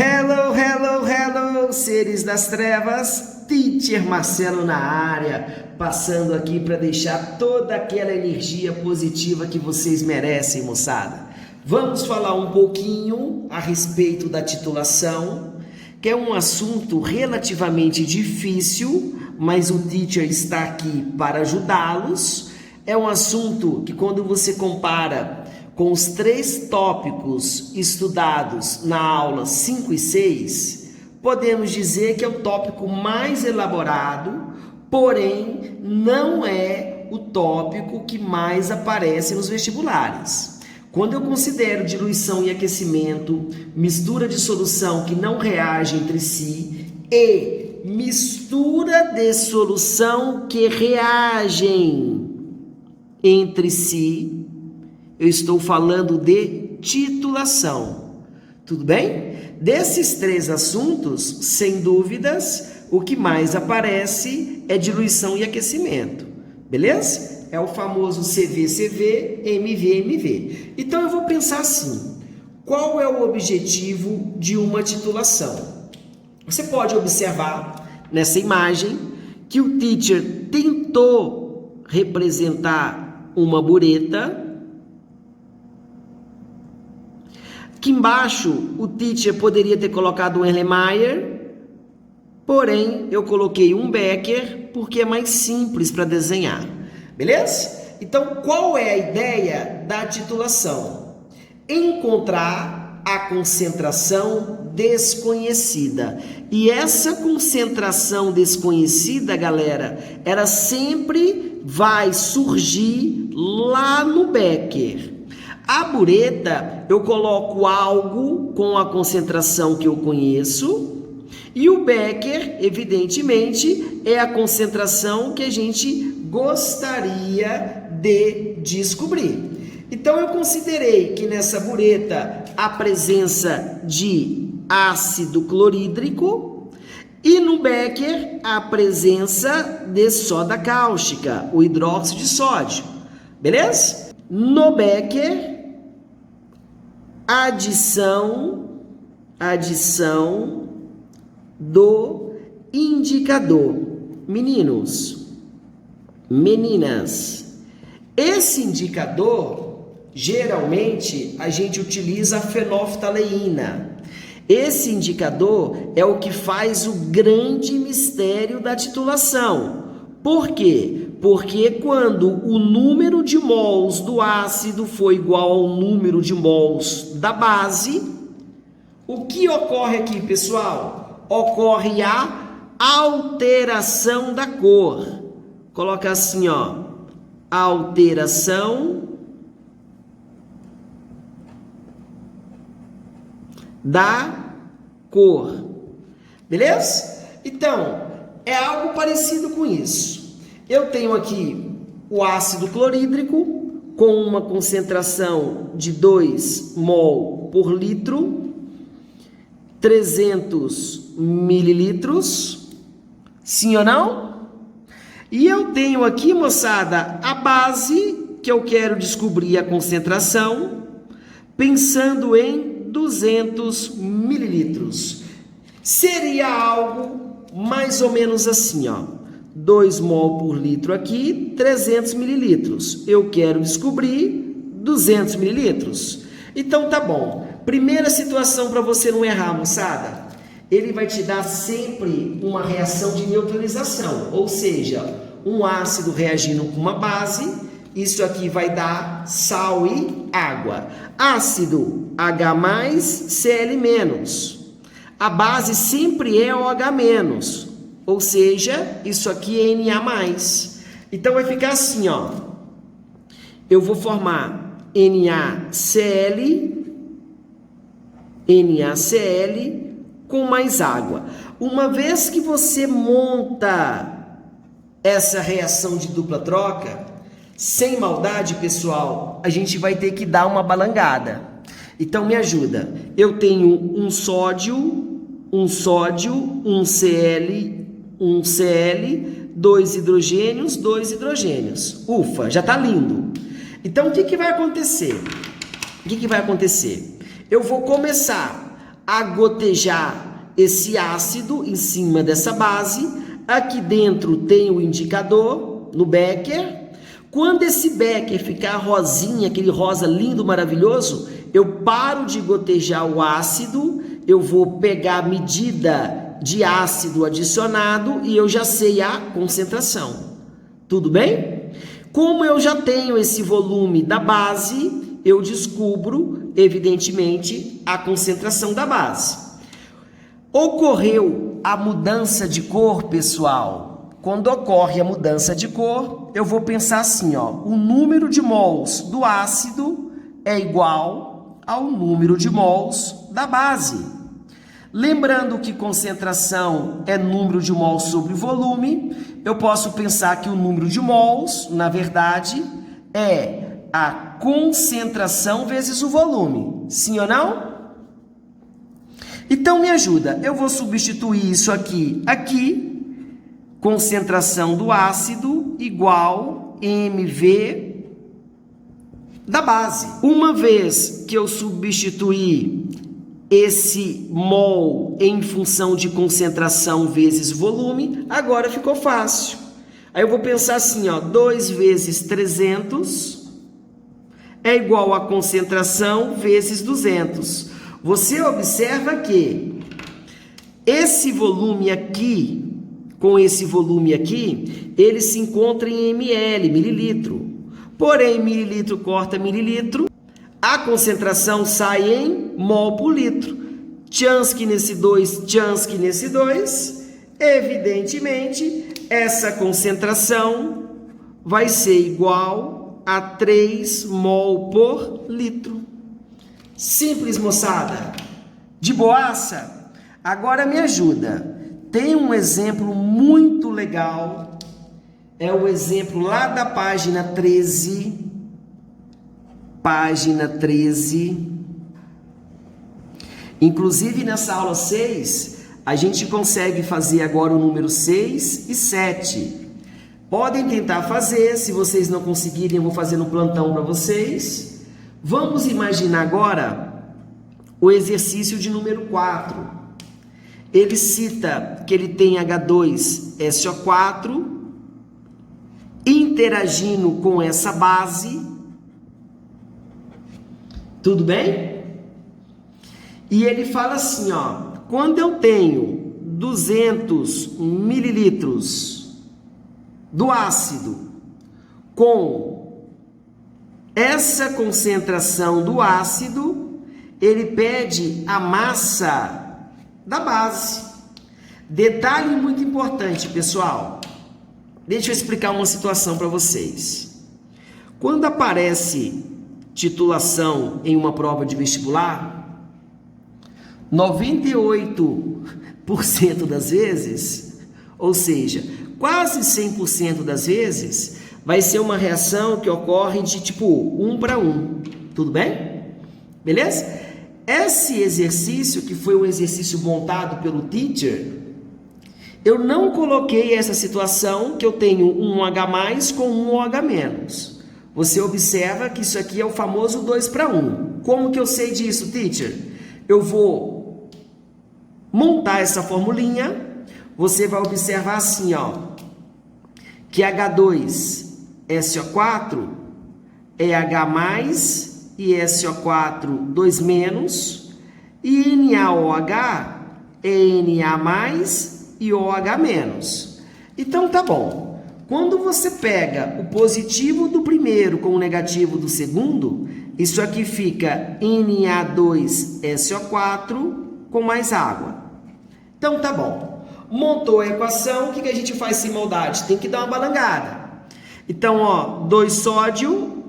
Hello, hello, hello, seres das trevas, Teacher Marcelo na área, passando aqui para deixar toda aquela energia positiva que vocês merecem, moçada. Vamos falar um pouquinho a respeito da titulação, que é um assunto relativamente difícil, mas o teacher está aqui para ajudá-los. É um assunto que, quando você compara com os 3 tópicos estudados na aula 5 e 6, podemos dizer que é o tópico mais elaborado, porém não é o tópico que mais aparece nos vestibulares. Quando eu considero diluição e aquecimento, mistura de solução que não reage entre si e mistura de solução que reagem entre si, eu estou falando de titulação, tudo bem? Desses 3 assuntos, sem dúvidas, o que mais aparece é diluição e aquecimento, beleza? É o famoso CV-CV, MV-MV. Então eu vou pensar assim, qual é o objetivo de uma titulação? Você pode observar nessa imagem que o teacher tentou representar uma bureta. Aqui embaixo, o teacher poderia ter colocado um Erlenmeyer, porém, eu coloquei um Becker, porque é mais simples para desenhar, beleza? Então, qual é a ideia da titulação? Encontrar a concentração desconhecida. E essa concentração desconhecida, galera, ela sempre vai surgir lá no Becker. A bureta, eu coloco algo com a concentração que eu conheço, e o Becker, evidentemente, é a concentração que a gente gostaria de descobrir. Então, eu considerei que nessa bureta a presença de ácido clorídrico e no Becker a presença de soda cáustica, o hidróxido de sódio, beleza? No Becker, adição do indicador. Meninos, meninas, esse indicador, geralmente, a gente utiliza a fenolftaleína. Esse indicador é o que faz o grande mistério da titulação. Por quê? Porque quando o número de mols do ácido for igual ao número de mols da base, o que ocorre aqui, pessoal? Ocorre a alteração da cor. Coloca assim, ó, alteração da cor. Beleza? Então, é algo parecido com isso. Eu tenho aqui o ácido clorídrico com uma concentração de 2 mol por litro, 300 mililitros, sim ou não? E eu tenho aqui, moçada, a base que eu quero descobrir a concentração, pensando em 200 mililitros. Seria algo mais ou menos assim, ó. 2 mol por litro aqui, 300 mililitros. Eu quero descobrir 200 mililitros. Então, tá bom. Primeira situação para você não errar, moçada. Ele vai te dar sempre uma reação de neutralização. Ou seja, um ácido reagindo com uma base. Isso aqui vai dar sal e água. Ácido H+, Cl-. A base sempre é OH-. Ou seja, isso aqui é Na+. Então, vai ficar assim, ó. Eu vou formar NaCl com mais água. Uma vez que você monta essa reação de dupla troca, sem maldade, pessoal, a gente vai ter que dar uma balangada. Então, me ajuda. Eu tenho um sódio, um Cl, 2 hidrogênios, 2 hidrogênios. Ufa, já tá lindo. Então, o que vai acontecer? Eu vou começar a gotejar esse ácido em cima dessa base. Aqui dentro tem o indicador no becker. Quando esse becker ficar rosinha, aquele rosa lindo, maravilhoso, eu paro de gotejar o ácido, eu vou pegar a medida de ácido adicionado e eu já sei a concentração. Tudo bem? Como eu já tenho esse volume da base, eu descubro, evidentemente, a concentração da base. Ocorreu a mudança de cor, pessoal. Quando ocorre a mudança de cor, eu vou pensar assim, ó, o número de mols do ácido é igual ao número de mols da base. Lembrando que concentração é número de mols sobre volume, eu posso pensar que o número de mols, na verdade, é a concentração vezes o volume. Sim ou não? Então me ajuda, eu vou substituir isso aqui, concentração do ácido igual mV da base. Uma vez que eu substituir esse mol em função de concentração vezes volume, agora ficou fácil. Aí eu vou pensar assim, ó, 2 vezes 300 é igual a concentração vezes 200. Você observa que esse volume aqui, com esse volume aqui, ele se encontra em ml, mililitro. Porém, mililitro corta mililitro, a concentração sai em mol por litro. Chansky nesse 2, Chansky nesse 2. Evidentemente, essa concentração vai ser igual a 3 mol por litro. Simples, moçada. De boaça? Agora me ajuda. Tem um exemplo muito legal. É o exemplo lá da página 13. Página 13. Inclusive, nessa aula 6, a gente consegue fazer agora o número 6 e 7. Podem tentar fazer. Se vocês não conseguirem, eu vou fazer no plantão para vocês. Vamos imaginar agora o exercício de número 4. Ele cita que ele tem H2SO4 interagindo com essa base. Tudo bem? E ele fala assim, ó, quando eu tenho 200 mililitros do ácido com essa concentração do ácido, ele pede a massa da base. Detalhe muito importante, pessoal. Deixa eu explicar uma situação para vocês. Quando aparece titulação em uma prova de vestibular, 98% das vezes, ou seja, quase 100% das vezes, vai ser uma reação que ocorre de tipo 1 para 1. Tudo bem? Beleza? Esse exercício, que foi um exercício montado pelo teacher, eu não coloquei essa situação que eu tenho um H+ com um OH-. Você observa que isso aqui é o famoso 2 para 1. Como que eu sei disso, teacher? Eu vou montar essa formulinha. Você vai observar assim, ó, que H2SO4 é H+ e SO4 2-, e NaOH é Na+ e OH-. Então tá bom. Quando você pega o positivo do primeiro com o negativo do segundo, isso aqui fica Na2SO4 com mais água. Então tá bom. Montou a equação, o que a gente faz sem maldade? Tem que dar uma balangada. Então, ó, 2 sódio,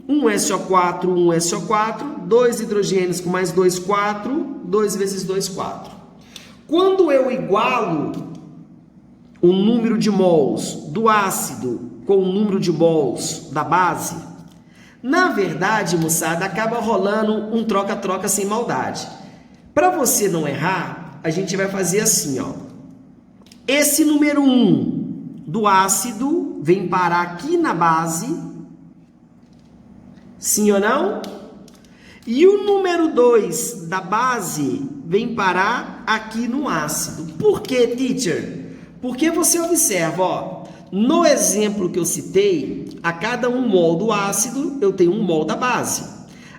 1 SO4, 1 SO4, 2 hidrogênios com mais 2, 4, 2 vezes 2, 4. Quando eu igualo o número de mols do ácido com o número de mols da base, na verdade, moçada, acaba rolando um troca-troca sem maldade. Para você não errar, a gente vai fazer assim, ó. Esse número 1 do ácido vem parar aqui na base. Sim ou não? E o número 2 da base vem parar aqui no ácido. Por quê, teacher? Porque você observa, ó, no exemplo que eu citei, a cada 1 mol do ácido, eu tenho 1 mol da base.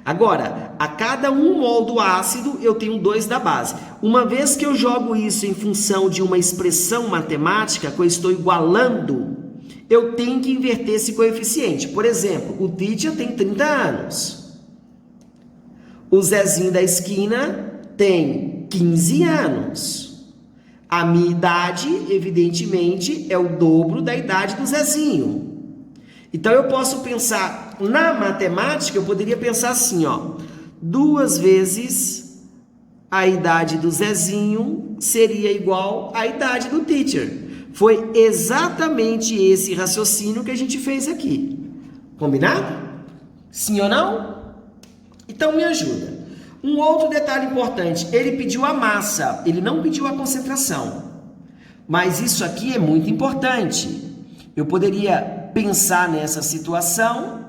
Agora, a cada 1 mol do ácido, eu tenho 2 da base. Uma vez que eu jogo isso em função de uma expressão matemática, que eu estou igualando, eu tenho que inverter esse coeficiente. Por exemplo, o teacher tem 30 anos. O Zezinho da esquina tem 15 anos. A minha idade, evidentemente, é o dobro da idade do Zezinho. Então, eu posso pensar, na matemática, eu poderia pensar assim, ó. 2 vezes a idade do Zezinho seria igual à idade do teacher. Foi exatamente esse raciocínio que a gente fez aqui. Combinado? Sim ou não? Então, me ajuda. Um outro detalhe importante, ele pediu a massa, ele não pediu a concentração. Mas isso aqui é muito importante. Eu poderia pensar nessa situação,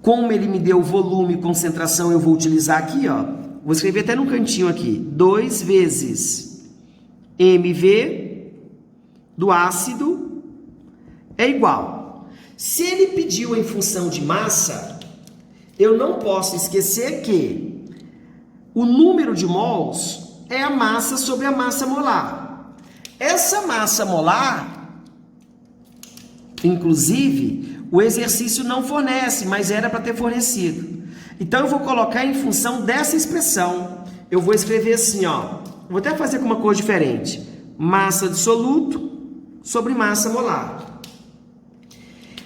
como ele me deu volume e concentração, eu vou utilizar aqui, ó. Vou escrever até no cantinho aqui. 2 vezes mV do ácido é igual. Se ele pediu em função de massa, eu não posso esquecer que o número de mols é a massa sobre a massa molar. Essa massa molar, inclusive, o exercício não fornece, mas era para ter fornecido. Então, eu vou colocar em função dessa expressão. Eu vou escrever assim, ó. Vou até fazer com uma cor diferente. Massa de soluto sobre massa molar.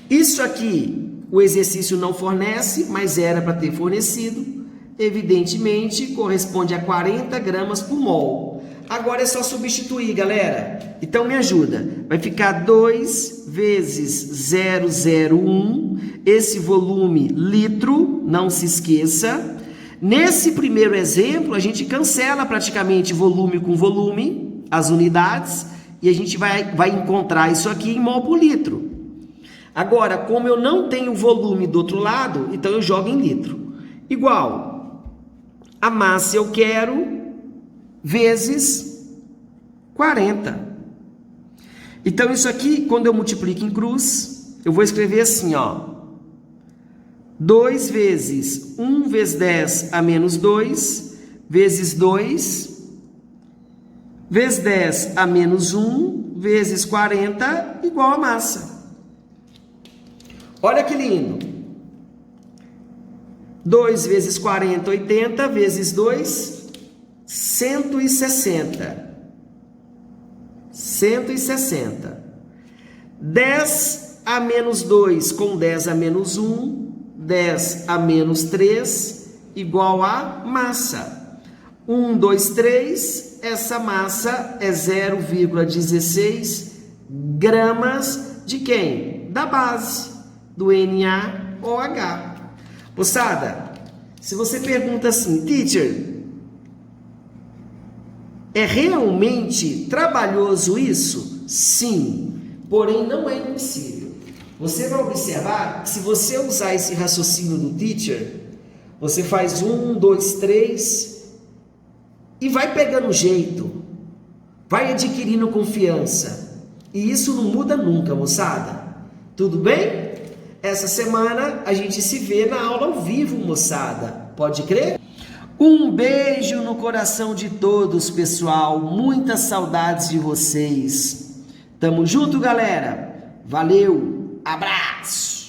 Isso aqui, o exercício não fornece, mas era para ter fornecido. Evidentemente, corresponde a 40 gramas por mol. Agora é só substituir, galera. Então, me ajuda. Vai ficar 2 vezes 0,01. Esse volume, litro, não se esqueça. Nesse primeiro exemplo, a gente cancela praticamente volume com volume, as unidades, e a gente vai encontrar isso aqui em mol por litro. Agora, como eu não tenho volume do outro lado, então eu jogo em litro. Igual, a massa eu quero vezes 40. Então, isso aqui, quando eu multiplico em cruz, eu vou escrever assim, ó. 2 vezes 1 vezes 10 a menos 2, vezes 2, vezes 10 a menos 1, vezes 40, igual a massa. Olha que lindo. 2 vezes 40, 80, vezes 2, 160. 160. 10 a menos 2 com 10 a menos 1, 10 a menos 3, igual a massa. 1, 2, 3, essa massa é 0,16 gramas de quem? Da base, do NaOH. Moçada, se você pergunta assim, teacher, é realmente trabalhoso isso? Sim, porém não é impossível. Você vai observar que se você usar esse raciocínio do teacher, você faz 1, 2, 3 e vai pegando jeito, vai adquirindo confiança. E isso não muda nunca, moçada. Tudo bem? Essa semana a gente se vê na aula ao vivo, moçada. Pode crer? Um beijo no coração de todos, pessoal. Muitas saudades de vocês. Tamo junto, galera. Valeu. Abraço.